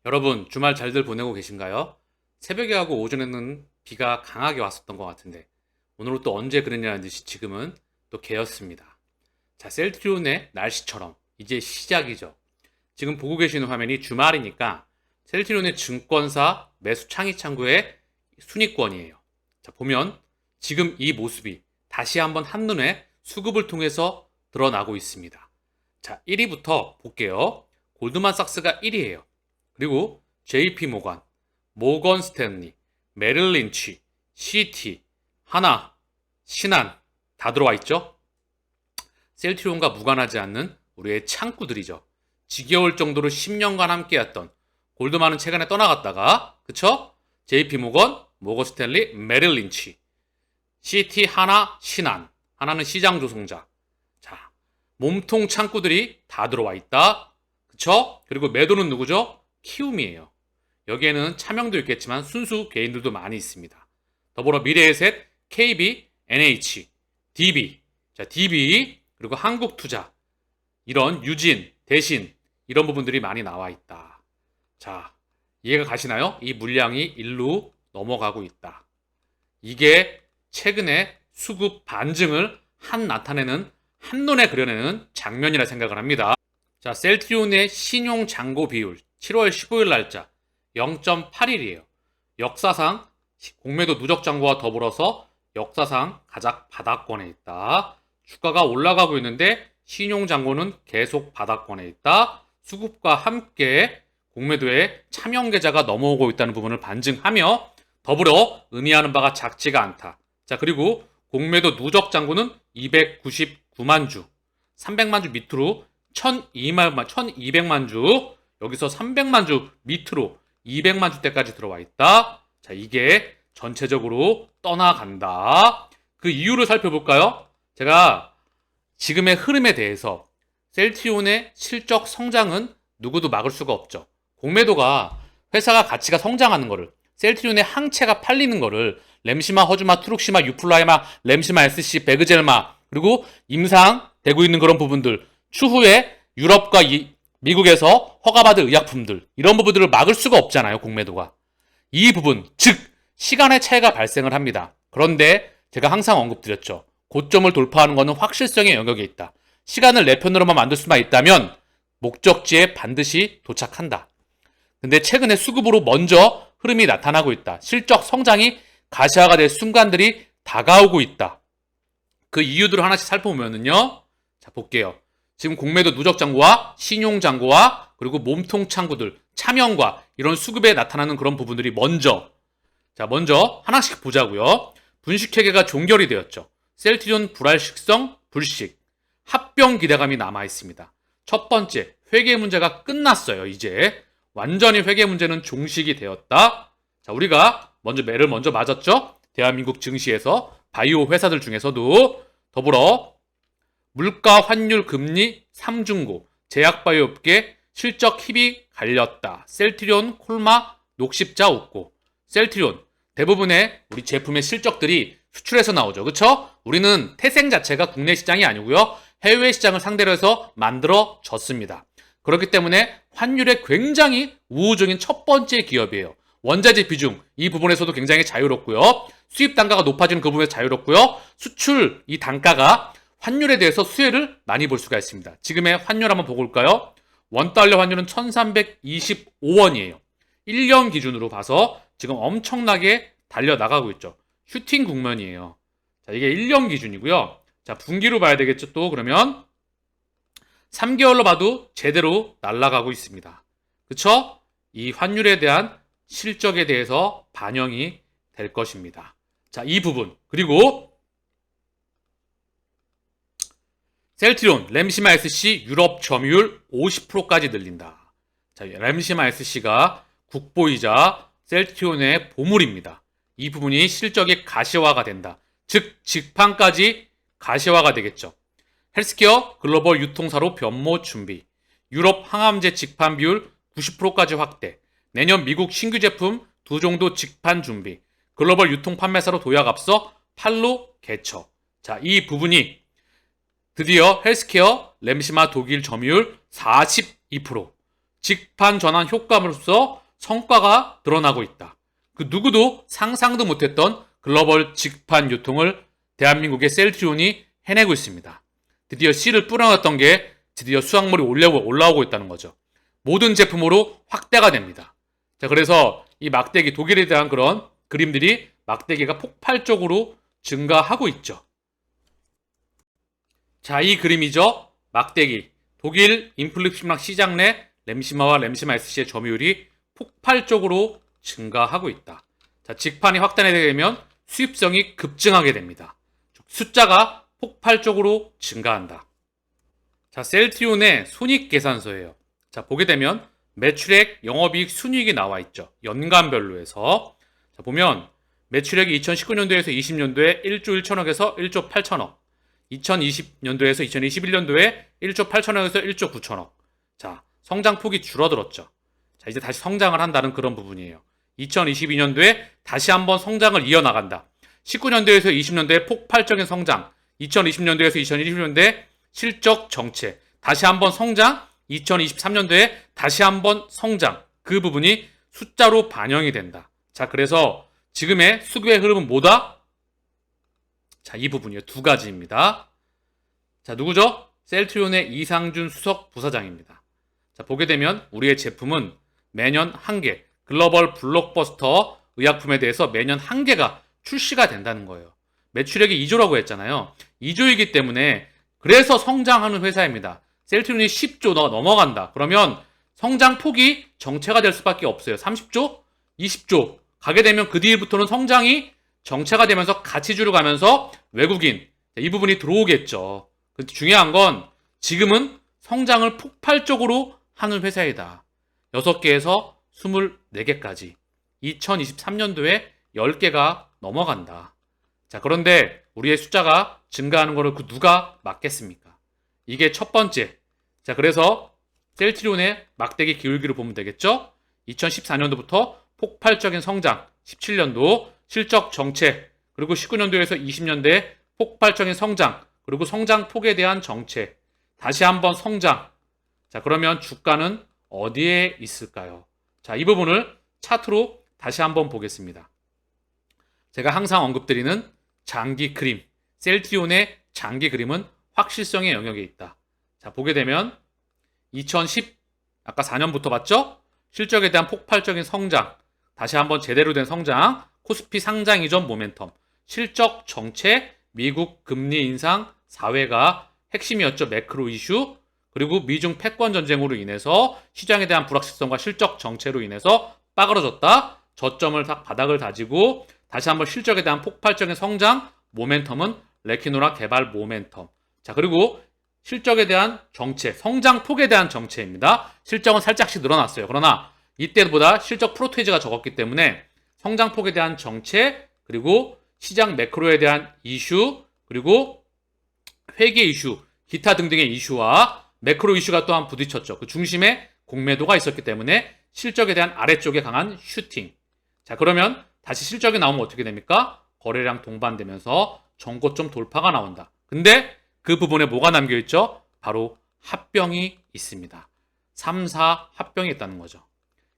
여러분, 주말 잘들 보내고 계신가요? 새벽에 하고 오전에는 비가 강하게 왔었던 것 같은데, 오늘은 또 언제 그랬냐는 듯이 지금은 또 개었습니다. 자, 셀트리온의 날씨처럼 이제 시작이죠. 지금 보고 계시는 화면이 주말이니까 셀트리온의 증권사 매수 창의 창구의 순위권이에요. 자, 보면 지금 이 모습이 다시 한번 한눈에 수급을 통해서 드러나고 있습니다. 자, 1위부터 볼게요. 골드만삭스가 1위예요. 그리고 JP 모건, 모건 스탠리, 메릴 린치, CT, 하나, 신한 다 들어와 있죠? 셀트리온과 무관하지 않는 우리의 창구들이죠. 지겨울 정도로 10년간 함께했던 골드만은 최근에 떠나갔다가, 그쵸? JP 모건, 모건 스탠리, 메릴 린치, CT 하나, 신한, 하나는 시장 조성자. 자, 몸통 창구들이 다 들어와 있다. 그쵸? 그리고 매도는 누구죠? 키움이에요. 여기에는 차명도 있겠지만 순수 개인들도 많이 있습니다. 더불어 미래에셋, KB, NH, DB, 자 DB 그리고 한국투자 이런 유진, 대신 이런 부분들이 많이 나와 있다. 자, 이해가 가시나요? 이 물량이 일로 넘어가고 있다. 이게 최근에 수급 반증을 나타내는 한눈에 그려내는 장면이라 생각을 합니다. 자, 셀트리온의 신용 잔고 비율 7월 15일 날짜 0.81이에요. 역사상 공매도 누적 잔고와 더불어서 역사상 가장 바닥권에 있다. 주가가 올라가고 있는데 신용 잔고는 계속 바닥권에 있다. 수급과 함께 공매도에 차명 계좌가 넘어오고 있다는 부분을 반증하며 더불어 의미하는 바가 작지가 않다. 자, 그리고 공매도 누적 잔고는 299만 주, 300만 주 밑으로 1200만 주, 여기서 300만 주 밑으로 200만 주대까지 들어와 있다. 자, 이게 전체적으로 떠나간다. 그 이유를 살펴볼까요? 제가 지금의 흐름에 대해서 셀트리온의 실적 성장은 누구도 막을 수가 없죠. 공매도가 회사가 가치가 성장하는 거를, 셀트리온의 항체가 팔리는 거를 램시마, 허즈마, 트룩시마, 유플라이마, 램시마, SC, 베그젤마 그리고 임상되고 있는 그런 부분들, 추후에 유럽과 미국에서 허가받은 의약품들 이런 부분들을 막을 수가 없잖아요. 공매도가. 이 부분, 즉 시간의 차이가 발생을 합니다. 그런데 제가 항상 언급드렸죠. 고점을 돌파하는 것은 확실성의 영역에 있다. 시간을 내 편으로만 만들 수만 있다면 목적지에 반드시 도착한다. 근데 최근에 수급으로 먼저 흐름이 나타나고 있다. 실적 성장이 가시화가 될 순간들이 다가오고 있다. 그 이유들을 하나씩 살펴보면요. 자, 볼게요. 지금 공매도 누적 잔고와 신용 잔고와 그리고 몸통 창구들, 차명과 이런 수급에 나타나는 그런 부분들이 먼저 하나씩 보자고요. 분식회계가 종결이 되었죠. 셀트리온 불알식성, 불식, 합병 기대감이 남아 있습니다. 첫 번째, 회계 문제가 끝났어요. 이제 완전히 회계 문제는 종식이 되었다. 자, 우리가 매를 먼저 맞았죠. 대한민국 증시에서 바이오 회사들 중에서도 더불어 물가, 환율, 금리, 삼중고, 제약바이오업계 실적 힙이 갈렸다. 셀트리온, 콜마, 녹십자 웃고. 셀트리온 대부분의 우리 제품의 실적들이 수출에서 나오죠. 그쵸? 우리는 태생 자체가 국내 시장이 아니고요. 해외 시장을 상대로 해서 만들어졌습니다. 그렇기 때문에 환율에 굉장히 우호적인 첫 번째 기업이에요. 원자재 비중 이 부분에서도 굉장히 자유롭고요. 수입 단가가 높아지는 그 부분에서 자유롭고요. 수출 이 단가가 환율에 대해서 수혜를 많이 볼 수가 있습니다. 지금의 환율 한번 보고 올까요? 원달러 환율은 1325원이에요. 1년 기준으로 봐서 지금 엄청나게 달려나가고 있죠. 슈팅 국면이에요. 자, 이게 1년 기준이고요. 자, 분기로 봐야 되겠죠. 또 그러면 3개월로 봐도 제대로 날아가고 있습니다. 그쵸? 이 환율에 대한 실적에 대해서 반영이 될 것입니다. 자, 이 부분. 그리고 셀트리온, 램시마 SC 유럽 점유율 50%까지 늘린다. 자, 램시마 SC가 국보이자 셀트리온의 보물입니다. 이 부분이 실적이 가시화가 된다. 즉, 직판까지 가시화가 되겠죠. 헬스케어 글로벌 유통사로 변모 준비. 유럽 항암제 직판 비율 90%까지 확대. 내년 미국 신규 제품 2종도 직판 준비. 글로벌 유통 판매사로 도약 앞서 팔로 개처. 자, 이 부분이 드디어 헬스케어 램시마 독일 점유율 42%, 직판 전환 효과로서 성과가 드러나고 있다. 그 누구도 상상도 못했던 글로벌 직판 유통을 대한민국의 셀트리온이 해내고 있습니다. 드디어 씨를 뿌려놨던 게 드디어 수확물이 올라오고 있다는 거죠. 모든 제품으로 확대가 됩니다. 자, 그래서 이 막대기, 독일에 대한 그런 그림들이 막대기가 폭발적으로 증가하고 있죠. 자, 이 그림이죠. 막대기. 독일 인플루심락 시장 내 램시마와 램시마 SC의 점유율이 폭발적으로 증가하고 있다. 자, 직판이 확대되게 되면 수입성이 급증하게 됩니다. 숫자가 폭발적으로 증가한다. 자, 셀트리온의 손익계산서예요. 자, 보게 되면 매출액, 영업이익, 순이익이 나와 있죠. 연간별로 해서. 자, 보면 매출액이 2019년도에서 20년도에 1조 1천억에서 1조 8천억, 2020년도에서 2021년도에 1조 8천억에서 1조 9천억. 자, 성장폭이 줄어들었죠. 자, 이제 다시 성장을 한다는 그런 부분이에요. 2022년도에 다시 한번 성장을 이어나간다. 19년도에서 20년도에 폭발적인 성장, 2020년도에서 2021년도에 실적 정체, 다시 한번 성장, 2023년도에 다시 한번 성장. 그 부분이 숫자로 반영이 된다. 자, 그래서 지금의 수급의 흐름은 뭐다? 자, 이 부분이요. 두 가지입니다. 자, 누구죠? 셀트리온의 이상준 수석 부사장입니다. 자, 보게 되면 우리의 제품은 매년 한 개, 글로벌 블록버스터 의약품에 대해서 매년 한 개가 출시가 된다는 거예요. 매출액이 2조라고 했잖아요. 2조이기 때문에 그래서 성장하는 회사입니다. 셀트리온이 10조 넘어간다. 그러면 성장폭이 정체가 될 수밖에 없어요. 30조? 20조 가게 되면 그 뒤부터는 성장이 정체가 되면서 가치주로 가면서 외국인, 이 부분이 들어오겠죠. 근데 중요한 건 지금은 성장을 폭발적으로 하는 회사이다. 6개에서 24개까지 2023년도에 10개가 넘어간다. 자, 그런데 우리의 숫자가 증가하는 거를 그 누가 막겠습니까? 이게 첫 번째. 자, 그래서 셀트리온의 막대기 기울기를 보면 되겠죠? 2014년도부터 폭발적인 성장, 17년도 실적 정체, 그리고 19년도에서 20년대에 폭발적인 성장, 그리고 성장폭에 대한 정체, 다시 한번 성장. 자, 그러면 주가는 어디에 있을까요? 자, 이 부분을 차트로 다시 한번 보겠습니다. 제가 항상 언급드리는 장기 그림, 셀트리온의 장기 그림은 확실성의 영역에 있다. 자, 보게 되면 2010, 아까 4년부터 봤죠? 실적에 대한 폭발적인 성장, 다시 한번 제대로 된 성장, 코스피 상장 이전 모멘텀, 실적 정체, 미국 금리 인상, 사회가 핵심이었죠. 매크로 이슈, 그리고 미중 패권 전쟁으로 인해서 시장에 대한 불확실성과 실적 정체로 인해서 빠그러졌다. 저점을 바닥을 다지고 다시 한번 실적에 대한 폭발적인 성장, 모멘텀은 레키노라 개발 모멘텀. 자, 그리고 실적에 대한 정체, 성장폭에 대한 정체입니다. 실적은 살짝씩 늘어났어요. 그러나 이때보다 실적 프로테이지가 적었기 때문에 성장폭에 대한 정체, 그리고 시장 매크로에 대한 이슈, 그리고 회계 이슈, 기타 등등의 이슈와 매크로 이슈가 또한 부딪혔죠. 그 중심에 공매도가 있었기 때문에 실적에 대한 아래쪽에 강한 슈팅. 자, 그러면 다시 실적이 나오면 어떻게 됩니까? 거래량 동반되면서 전고점 돌파가 나온다. 근데 그 부분에 뭐가 남겨있죠? 바로 합병이 있습니다. 3사 합병이 있다는 거죠.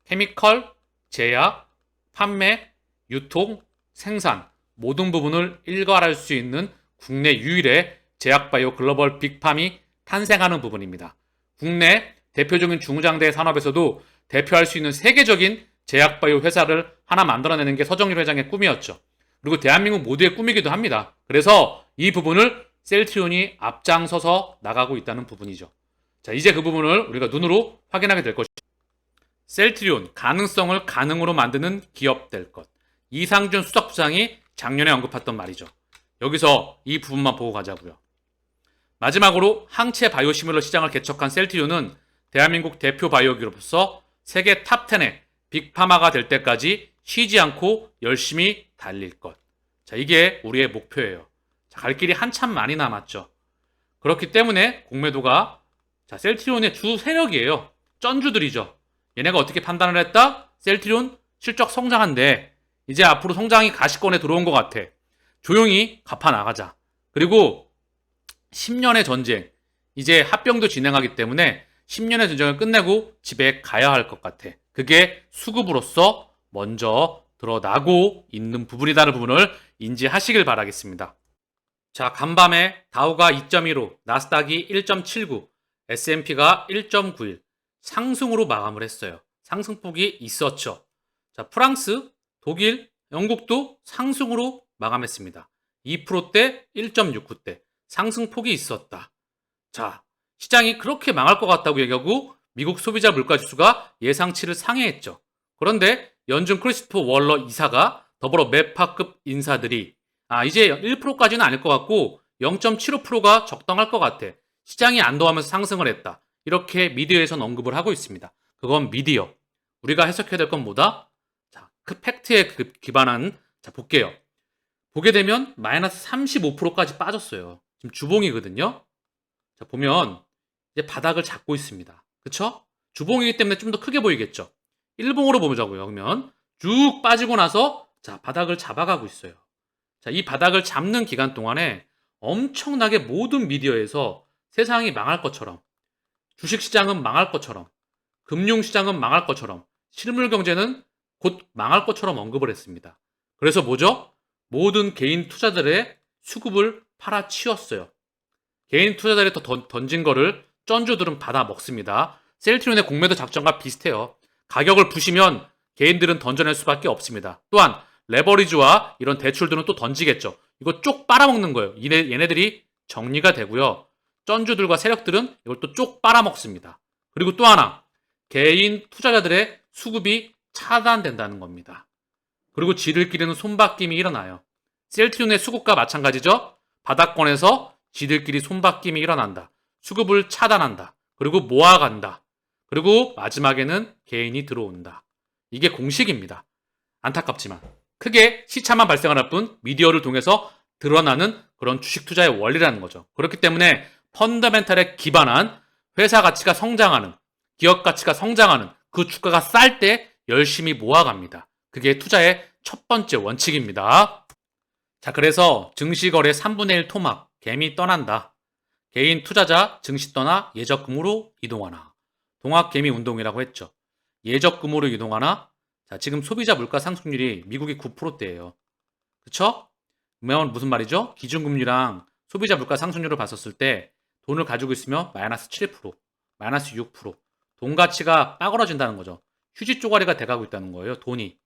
케미컬, 제약, 판매, 유통, 생산 모든 부분을 일괄할 수 있는 국내 유일의 제약바이오 글로벌 빅팜이 탄생하는 부분입니다. 국내 대표적인 중장대 산업에서도 대표할 수 있는 세계적인 제약바이오 회사를 하나 만들어내는 게 서정일 회장의 꿈이었죠. 그리고 대한민국 모두의 꿈이기도 합니다. 그래서 이 부분을 셀트리온이 앞장서서 나가고 있다는 부분이죠. 자, 이제 그 부분을 우리가 눈으로 확인하게 될 것이죠. 셀트리온, 가능성을 가능으로 만드는 기업 될 것. 이상준 수석부장이 작년에 언급했던 말이죠. 여기서 이 부분만 보고 가자고요. 마지막으로 항체 바이오 시뮬러 시장을 개척한 셀트리온은 대한민국 대표 바이오 기업으로서 세계 탑10의 빅파마가 될 때까지 쉬지 않고 열심히 달릴 것. 자, 이게 우리의 목표예요. 자, 갈 길이 한참 많이 남았죠. 그렇기 때문에 공매도가 셀트리온의 주 세력이에요. 쩐주들이죠. 얘네가 어떻게 판단을 했다? 셀트리온 실적 성장한데 이제 앞으로 성장이 가시권에 들어온 것 같아. 조용히 갚아 나가자. 그리고 10년의 전쟁, 이제 합병도 진행하기 때문에 10년의 전쟁을 끝내고 집에 가야 할 것 같아. 그게 수급으로서 먼저 드러나고 있는 부분이라는 부분을 인지하시길 바라겠습니다. 자, 간밤에 다우가 2.15, 나스닥이 1.79, S&P가 1.91 상승으로 마감을 했어요. 상승폭이 있었죠. 자, 프랑스, 독일, 영국도 상승으로 마감했습니다. 2%대, 1.69대 상승폭이 있었다. 자, 시장이 그렇게 망할 것 같다고 얘기하고 미국 소비자 물가지수가 예상치를 상회했죠. 그런데 연준 크리스토퍼 월러 이사가 더불어 매파급 인사들이 이제 1%까지는 아닐 것 같고 0.75%가 적당할 것 같아. 시장이 안도하면서 상승을 했다. 이렇게 미디어에서는 언급을 하고 있습니다. 그건 미디어. 우리가 해석해야 될 건 뭐다? 자, 그 팩트에 기반한, 자, 볼게요. 보게 되면 마이너스 35%까지 빠졌어요. 지금 주봉이거든요. 자, 보면 이제 바닥을 잡고 있습니다. 그쵸? 주봉이기 때문에 좀 더 크게 보이겠죠? 일봉으로 보자고요. 그러면 쭉 빠지고 나서 자, 바닥을 잡아가고 있어요. 자, 이 바닥을 잡는 기간 동안에 엄청나게 모든 미디어에서 세상이 망할 것처럼, 주식시장은 망할 것처럼, 금융시장은 망할 것처럼, 실물 경제는 곧 망할 것처럼 언급을 했습니다. 그래서 뭐죠? 모든 개인 투자들의 수급을 팔아치웠어요. 개인 투자자들이 더 던진 거를 쩐주들은 받아 먹습니다. 셀트리온의 공매도 작전과 비슷해요. 가격을 부시면 개인들은 던져낼 수밖에 없습니다. 또한 레버리지와 이런 대출들은 또 던지겠죠. 이거 쪽 빨아먹는 거예요. 얘네들이 정리가 되고요. 쩐주들과 세력들은 이걸 또 쪽 빨아먹습니다. 그리고 또 하나, 개인 투자자들의 수급이 차단된다는 겁니다. 그리고 지들끼리는 손바뀜이 일어나요. 셀트리온의 수급과 마찬가지죠. 바닥권에서 지들끼리 손바뀜이 일어난다. 수급을 차단한다. 그리고 모아간다. 그리고 마지막에는 개인이 들어온다. 이게 공식입니다. 안타깝지만 크게 시차만 발생할 뿐 미디어를 통해서 드러나는 그런 주식 투자의 원리라는 거죠. 그렇기 때문에 펀더멘탈에 기반한 회사 가치가 성장하는, 기업 가치가 성장하는 그 주가가 쌀 때 열심히 모아갑니다. 그게 투자의 첫 번째 원칙입니다. 자, 그래서 증시거래 3분의 1 토막, 개미 떠난다. 개인 투자자 증시 떠나 예적금으로 이동하나. 동학개미 운동이라고 했죠. 예적금으로 이동하나. 자, 지금 소비자 물가 상승률이 미국이 9%대예요. 그쵸? 그러면 무슨 말이죠? 기준금리랑 소비자 물가 상승률을 봤었을 때 돈을 가지고 있으면 마이너스 7%, 마이너스 6%. 돈 가치가 빠그러진다는 거죠. 휴지 쪼가리가 돼가고 있다는 거예요, 돈이.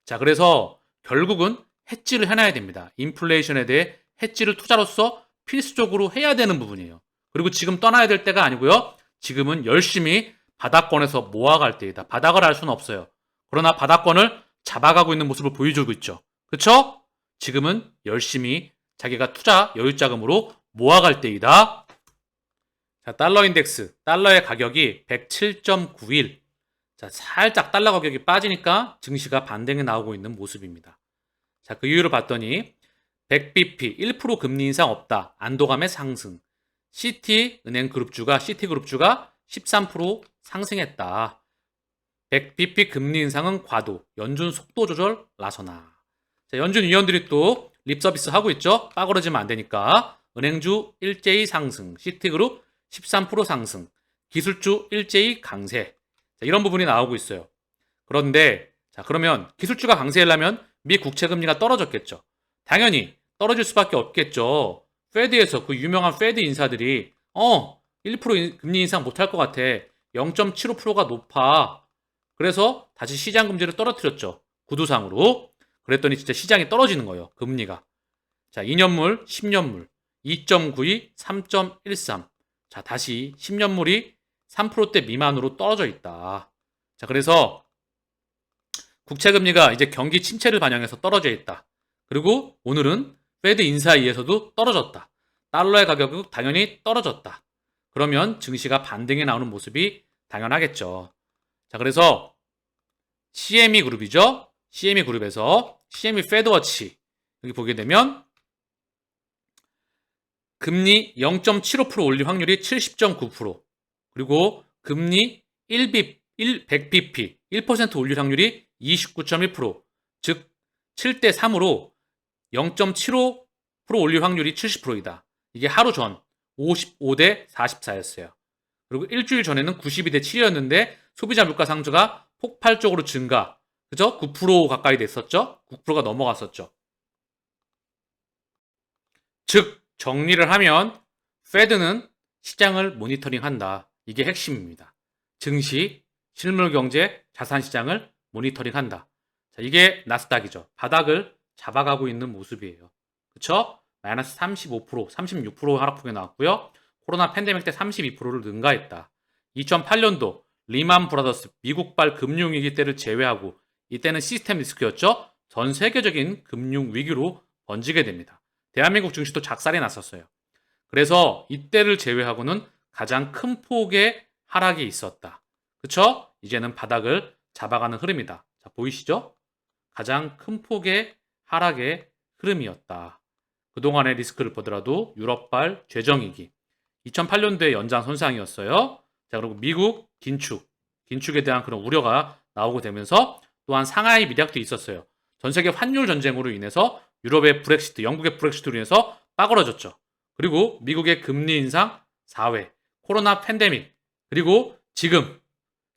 자, 그래서 결국은 해지를 해놔야 됩니다. 인플레이션에 대해 해지를 투자로서 필수적으로 해야 되는 부분이에요. 그리고 지금 떠나야 될 때가 아니고요. 지금은 열심히 바닥권에서 모아갈 때이다. 바닥을 알 수는 없어요. 그러나 바닥권을 잡아가고 있는 모습을 보여주고 있죠. 그렇죠? 지금은 열심히 자기가 투자 여유자금으로 모아갈 때이다. 자, 달러 인덱스, 달러의 가격이 107.91. 자, 살짝 달러 가격이 빠지니까 증시가 반등에 나오고 있는 모습입니다. 자, 그 이유를 봤더니 100bp 1% 금리 인상 없다. 안도감의 상승. 시티그룹주가 13% 상승했다. 100bp 금리 인상은 과도. 연준 속도 조절 나서나. 자, 연준 위원들이 또 립서비스 하고 있죠. 빠그러지면 안 되니까. 은행주 일제히 상승. 시티그룹 13% 상승. 기술주 일제히 강세. 자, 이런 부분이 나오고 있어요. 그런데 자, 그러면 기술주가 강세하려면 미 국채 금리가 떨어졌겠죠. 당연히 떨어질 수밖에 없겠죠. 페드에서 그 유명한 페드 인사들이 1% 금리 인상 못할 것 같아. 0.75%가 높아. 그래서 다시 시장 금리를 떨어뜨렸죠. 구두상으로. 그랬더니 진짜 시장이 떨어지는 거예요. 금리가. 자, 2년물, 10년물 2.92, 3.13. 자, 다시 10년물이 3%대 미만으로 떨어져 있다. 자, 그래서 국채금리가 이제 경기 침체를 반영해서 떨어져 있다. 그리고 오늘은 페드 인사에 의해서도 떨어졌다. 달러의 가격은 당연히 떨어졌다. 그러면 증시가 반등에 나오는 모습이 당연하겠죠. 자, 그래서 CME 그룹이죠. CME 그룹에서 CME 페드워치 여기 보게 되면 금리 0.75% 올릴 확률이 70.9%. 그리고 금리 100bp 1% 올릴 확률이 29.1%. 즉 7대 3으로 0.75% 올릴 확률이 70%이다. 이게 하루 전 55대 44였어요. 그리고 일주일 전에는 92대 7이었는데 소비자 물가 상승가 폭발적으로 증가. 그죠? 9% 가까이 됐었죠? 9%가 넘어갔었죠. 즉, 정리를 하면 페드는 시장을 모니터링한다. 이게 핵심입니다. 증시, 실물 경제, 자산 시장을 모니터링한다. 자, 이게 나스닥이죠. 바닥을 잡아가고 있는 모습이에요. 그쵸? 마이너스 35%, 36% 하락폭이 나왔고요. 코로나 팬데믹 때 32%를 능가했다. 2008년도 리만 브라더스 미국발 금융위기 때를 제외하고 이때는 시스템 리스크였죠. 전 세계적인 금융위기로 번지게 됩니다. 대한민국 증시도 작살이 났었어요. 그래서 이때를 제외하고는 가장 큰 폭의 하락이 있었다. 그쵸? 이제는 바닥을 잡아가는 흐름이다. 자, 보이시죠? 가장 큰 폭의 하락의 흐름이었다. 그동안의 리스크를 보더라도 유럽발 재정위기, 2008년도에 연장 손상이었어요. 자, 그리고 미국 긴축에 대한 그런 우려가 나오고 되면서 또한 상하이 미략도 있었어요. 전 세계 환율 전쟁으로 인해서 유럽의 브렉시트, 영국의 브렉시트로 인해서 빠그러졌죠. 그리고 미국의 금리 인상 4회, 코로나 팬데믹, 그리고 지금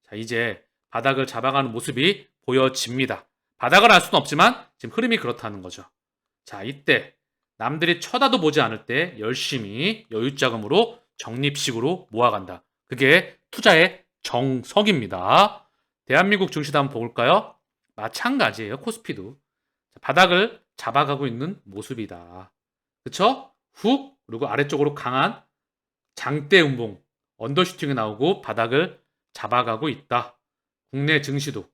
자, 이제 바닥을 잡아가는 모습이 보여집니다. 바닥을 알 수는 없지만 지금 흐름이 그렇다는 거죠. 자, 이때 남들이 쳐다도 보지 않을 때 열심히 여유자금으로 적립식으로 모아간다. 그게 투자의 정석입니다. 대한민국 증시도 한번 볼까요? 마찬가지예요. 코스피도. 바닥을 잡아가고 있는 모습이다. 그쵸? 훅 그리고 아래쪽으로 강한 장대 음봉 언더슈팅이 나오고 바닥을 잡아가고 있다. 국내 증시도.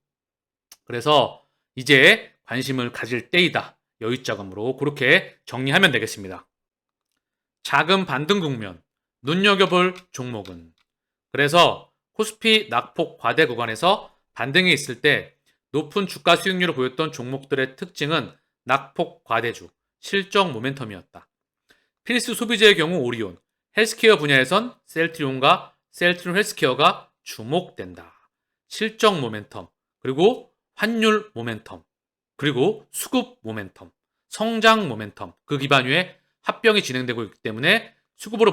그래서 이제 관심을 가질 때이다. 여유자금으로 그렇게 정리하면 되겠습니다. 자금 반등 국면 눈여겨볼 종목은 그래서 코스피 낙폭 과대 구간에서 반등이 있을 때 높은 주가 수익률을 보였던 종목들의 특징은 낙폭 과대주, 실적 모멘텀이었다. 필수 소비재의 경우 오리온, 헬스케어 분야에선 셀트리온과 셀트리온 헬스케어가 주목된다. 실적 모멘텀, 그리고 환율 모멘텀, 그리고 수급 모멘텀, 성장 모멘텀, 그 기반 위에 합병이 진행되고 있기 때문에 수급으로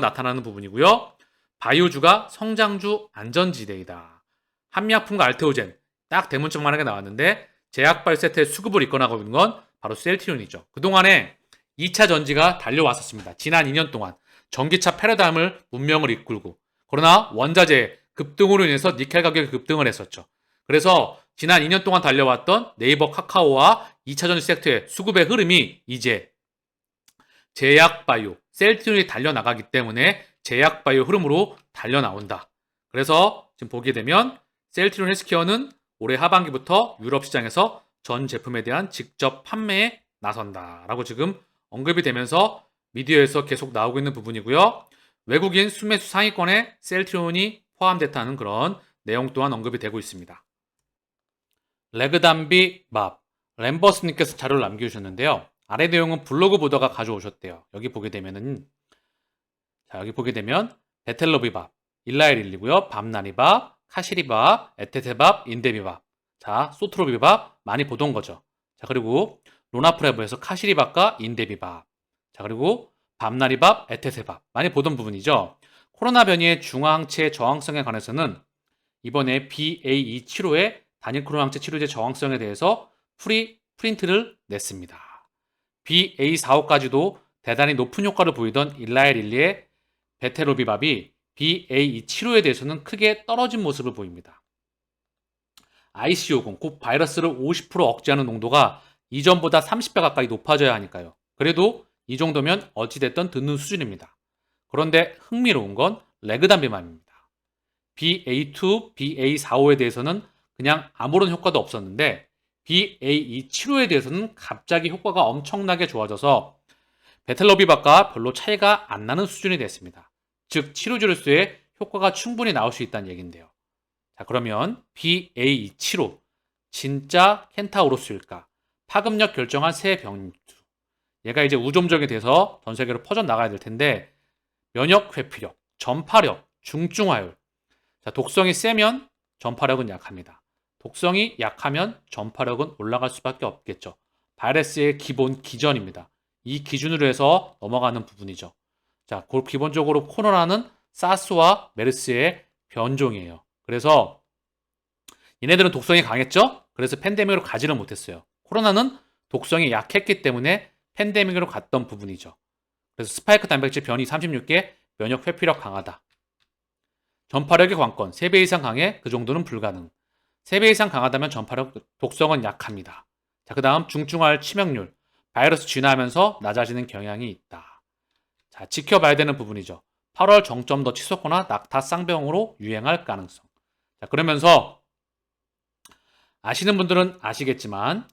나타나는 부분이고요. 바이오주가 성장주 안전지대이다. 한미약품과 알테오젠, 딱 대문짝만하게 나왔는데 제약발 세트의 수급을 이끌어나가고 있는 건 바로 셀트리온이죠. 그동안에 2차 전지가 달려왔었습니다. 지난 2년 동안 전기차 패러다임을 문명을 이끌고 그러나 원자재 급등으로 인해서 니켈 가격이 급등을 했었죠. 그래서 지난 2년 동안 달려왔던 네이버 카카오와 2차 전지 섹터의 수급의 흐름이 이제 제약바이오, 셀트리온이 달려나가기 때문에 제약바이오 흐름으로 달려나온다. 그래서 지금 보게 되면 셀트리온 헬스케어는 올해 하반기부터 유럽 시장에서 전 제품에 대한 직접 판매에 나선다라고 지금 언급이 되면서 미디어에서 계속 나오고 있는 부분이고요. 외국인 순매수 상위권에 셀트리온이 포함됐다는 그런 내용 또한 언급이 되고 있습니다. 레그담비 밥 램버스님께서 자료를 남겨주셨는데요. 아래 내용은 블로그 보다가 가져오셨대요. 여기 보게 되면 베텔러비밥, 일라엘일리고요. 밤나리밥, 카시리밥, 에테테밥, 인데비밥. 자, 소트로비밥 많이 보던 거죠. 자, 그리고 로나프레브에서 카시리밥과 인데비밥. 자, 그리고 밤나리밥, 에테테밥 많이 보던 부분이죠. 코로나 변이의 중화항체 저항성에 관해서는 이번에 BA275의 단일 코로나 항체 치료제 저항성에 대해서 프린트를 냈습니다. BA45까지도 대단히 높은 효과를 보이던 일라엘릴리의 베테로비밥이 BA275에 대해서는 크게 떨어진 모습을 보입니다. IC50, 곧 바이러스를 50% 억제하는 농도가 이전보다 30배 가까이 높아져야 하니까요. 그래도 이 정도면 어찌됐든 듣는 수준입니다. 그런데 흥미로운 건 레그담비맘입니다. BA2, BA45에 대해서는 그냥 아무런 효과도 없었는데 BA275에 대해서는 갑자기 효과가 엄청나게 좋아져서 베텔러비밥과 별로 차이가 안 나는 수준이 됐습니다. 즉 치료제로서의 효과가 충분히 나올 수 있다는 얘기인데요. 자, 그러면 BA275 진짜 켄타우로스일까? 파급력 결정한 새 병수. 얘가 이제 우점적이 돼서 전 세계로 퍼져나가야 될 텐데 면역 회피력, 전파력, 중증화율. 자, 독성이 세면 전파력은 약합니다. 독성이 약하면 전파력은 올라갈 수밖에 없겠죠. 바이러스의 기본 기전입니다. 이 기준으로 해서 넘어가는 부분이죠. 자, 기본적으로 코로나는 사스와 메르스의 변종이에요. 그래서 얘네들은 독성이 강했죠? 그래서 팬데믹으로 가지를 못했어요. 코로나는 독성이 약했기 때문에 팬데믹으로 갔던 부분이죠. 그래서 스파이크 단백질 변이 36개, 면역 회피력 강하다. 전파력의 관건, 3배 이상 강해, 그 정도는 불가능. 3배 이상 강하다면 전파력, 독성은 약합니다. 자, 그 다음 중증화할 치명률, 바이러스 진화하면서 낮아지는 경향이 있다. 자, 지켜봐야 되는 부분이죠. 8월 정점 더 치솟거나 낙타 쌍병으로 유행할 가능성. 자, 그러면서 아시는 분들은 아시겠지만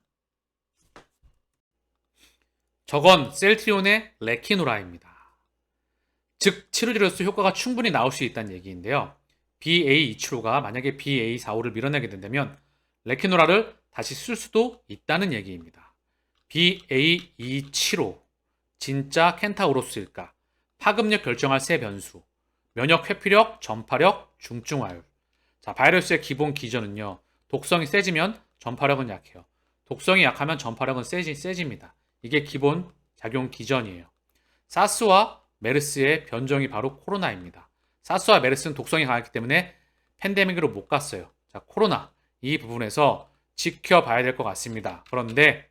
저건 셀트리온의 레키노라입니다. 즉 치료제로서 효과가 충분히 나올 수 있다는 얘기인데요. BA275가 만약에 BA45를 밀어내게 된다면 레키노라를 다시 쓸 수도 있다는 얘기입니다. BA275 진짜 켄타우로스일까? 파급력 결정할 세 변수, 면역 회피력, 전파력, 중증화율. 자, 바이러스의 기본 기전은요. 독성이 세지면 전파력은 약해요. 독성이 약하면 전파력은 세집니다. 이게 기본 작용 기전이에요. 사스와 메르스의 변종이 바로 코로나입니다. 사스와 메르스는 독성이 강했기 때문에 팬데믹으로 못 갔어요. 자, 코로나 이 부분에서 지켜봐야 될 것 같습니다. 그런데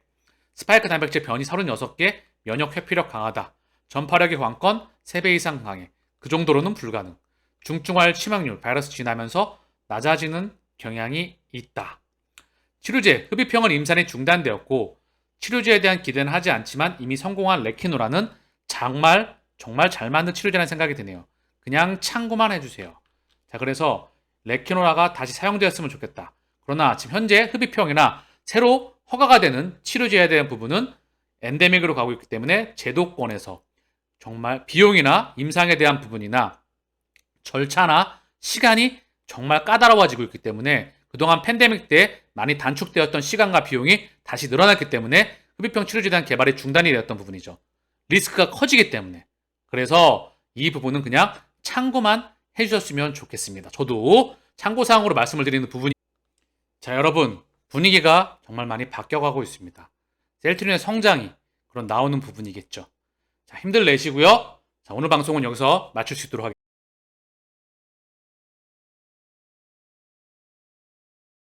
스파이크 단백질 변이 36개, 면역 회피력 강하다. 전파력의 관건 3배 이상 강해. 그 정도로는 불가능. 중증화율 치명률, 바이러스 진화하면서 낮아지는 경향이 있다. 치료제, 흡입형은 임산이 중단되었고 치료제에 대한 기대는 하지 않지만 이미 성공한 레키노라는 정말 잘 만든 치료제라는 생각이 드네요. 그냥 참고만 해주세요. 자, 그래서 레키노라가 다시 사용되었으면 좋겠다. 그러나 지금 현재 흡입형이나 새로 허가가 되는 치료제에 대한 부분은 엔데믹으로 가고 있기 때문에 제도권에서 정말 비용이나 임상에 대한 부분이나 절차나 시간이 정말 까다로워지고 있기 때문에 그동안 팬데믹 때 많이 단축되었던 시간과 비용이 다시 늘어났기 때문에 흡입형 치료제에 대한 개발이 중단이 되었던 부분이죠. 리스크가 커지기 때문에. 그래서 이 부분은 그냥 참고만 해주셨으면 좋겠습니다. 저도 참고사항으로 말씀을 드리는 부분이. 자, 여러분, 분위기가 정말 많이 바뀌어가고 있습니다. 셀트리온의 성장이 그런 나오는 부분이겠죠. 자, 힘들 내시고요. 자, 오늘 방송은 여기서 마칠 수 있도록 하겠습니다.